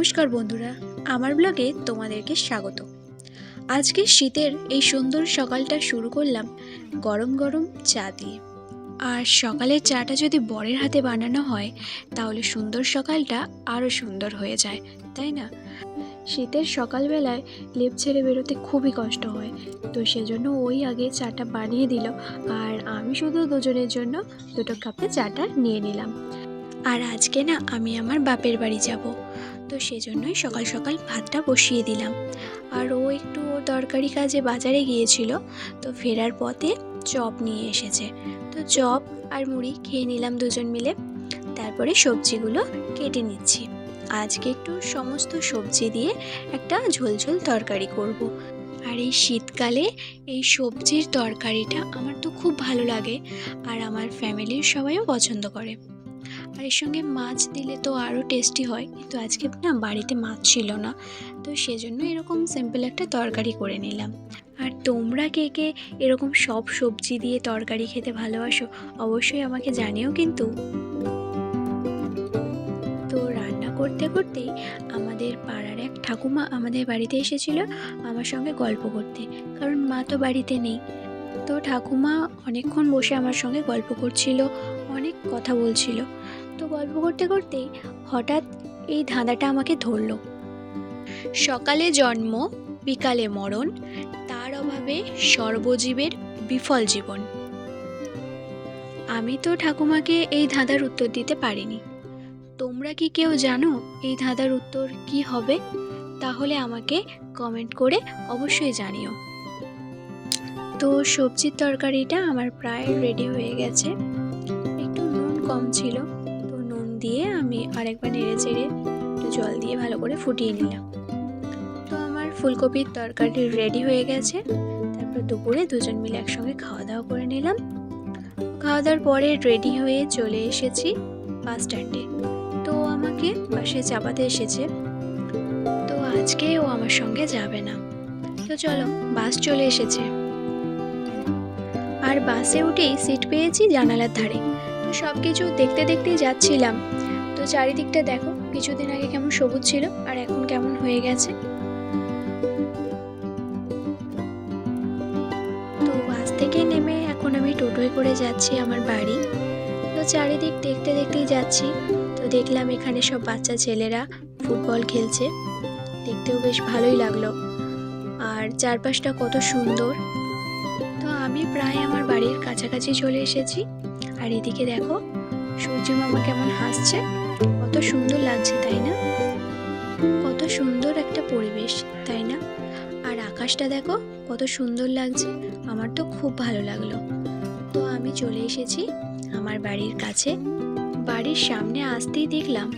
নমস্কার বন্ধুরা, আমার ব্লগে তোমাদেরকে স্বাগত। আজকে শীতের এই সুন্দর সকালটা শুরু করলাম গরম গরম চা দিয়ে। আর সকালের চাটা যদি বরের হাতে বানানো হয় তাহলে সুন্দর সকালটা আরও সুন্দর হয়ে যায়, তাই না? শীতের সকালবেলায় লেপ ছেড়ে বেরোতে খুবই কষ্ট হয়, তো সেজন্য ওই আগে চাটা বানিয়ে দিল। আর আমি শুধু দুজনের জন্য দুটো কাপে চাটা নিয়ে নিলাম। আর আজকে না আমি আমার বাপের বাড়ি যাব, তো সেজন্যই সকাল সকাল ভাতটা বসিয়ে দিলাম। আর ও একটু ওর দরকারি কাজে বাজারে গিয়েছিল, তো ফেরার পথে চপ নিয়ে এসেছে। তো চপ আর মুড়ি খেয়ে নিলাম দুজন মিলে। তারপরে সবজিগুলো কেটে নিচ্ছি। আজকে একটু সমস্ত সবজি দিয়ে একটা ঝোলঝোল তরকারি করব। আর এই শীতকালে এই সবজির তরকারিটা আমার তো খুব ভালো লাগে, আর আমার ফ্যামিলির সবাইও পছন্দ করে। আর এর সঙ্গে মাছ দিলে তো আরও টেস্টি হয়, কিন্তু আজকে না বাড়িতে মাছ ছিল না, তো সেজন্য এরকম সিম্পল একটা তরকারি করে নিলাম। আর তোমরা কে কে এরকম সব সবজি দিয়ে তরকারি খেতে ভালোবাসো অবশ্যই আমাকে জানিও কিন্তু। তো রান্না করতে করতেই আমাদের পাড়ার এক ঠাকুমা আমাদের বাড়িতে এসেছিল আমার সঙ্গে গল্প করতে, কারণ মা তো বাড়িতে নেই। তো ঠাকুমা অনেকক্ষণ বসে আমার সঙ্গে গল্প করছিল, অনেক কথা বলছিল। তো গল্প করতে করতেই হঠাৎ এই ধাঁধাটা আমাকে ধরলো। সকালে জন্ম বিকালে মরণ, তার অভাবে সর্বজীবের বিফল জীবন। আমি তো ঠাকুমাকে এই ধাঁধার উত্তর দিতে পারিনি। তোমরা কি কেউ জানো এই ধাঁধার উত্তর কি হবে? তাহলে আমাকে কমেন্ট করে অবশ্যই জানিও। তো সবজির তরকারিটা আমার প্রায় রেডি হয়ে গেছে। একটু নুন কম ছিল, তো নুন দিয়ে আমি আরেকবার নেড়ে চেড়ে একটু জল দিয়ে ভালো করে ফুটিয়ে নিলাম। তো আমার ফুলকপির তরকারি রেডি হয়ে গেছে। তারপর দুপুরে দুজন মিলে একসঙ্গে খাওয়া দাওয়া করে নিলাম। খাওয়া দাওয়ার পরে রেডি হয়ে চলে এসেছি বাস স্ট্যান্ডে। তো আমাকে বাসে চাপাতে এসেছে, তো আজকে ও আমার সঙ্গে যাবে না। তো চলো, বাস চলে এসেছে। আর বাসে উঠেই সিট পেয়েছি জানালার ধারে। তো সব কিছু দেখতে দেখতেই যাচ্ছিলাম। তো চারিদিকটা দেখো, কিছুদিন আগে কেমন সবুজ ছিল আর এখন কেমন হয়ে গেছে। তো বাস থেকে নেমে এখন আমি টোটোয় করে যাচ্ছি আমার বাড়ি। তো চারিদিক দেখতে দেখতেই যাচ্ছি। তো দেখলাম এখানে সব বাচ্চা ছেলেরা ফুটবল খেলছে, দেখতেও বেশ ভালোই লাগলো। আর চারপাশটা কত সুন্দর। তো আমি প্রায় আমার বাড়ির কাছাকাছি চলে এসেছি। আর এদিকে দেখো সূর্য মামা কেমন হাসছে, কত সুন্দর লাগছে তাই না? কত সুন্দর একটা পরিবেশ, তাই না? আর আকাশটা দেখো কত সুন্দর লাগছে, আমার তো খুব ভালো লাগলো। তো আমি চলে এসেছি আমার বাড়ির কাছে। বাড়ির সামনে আসতেই দেখলাম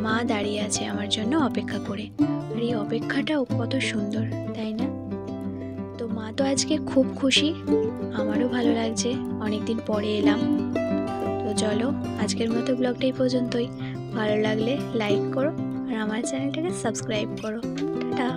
মা দাঁড়িয়ে আছে আমার জন্য অপেক্ষা করে। আর এই অপেক্ষাটাও কত সুন্দর, তাই না? তো মা তো আজকে খুব খুশি, আমারও ভালো লাগছে, অনেকদিন পরে এলাম। তো চলো, আজকের মতো ব্লগটা এই পর্যন্তই। ভালো লাগলে লাইক করো আর আমার চ্যানেলটাকে সাবস্ক্রাইব করো। টাটা।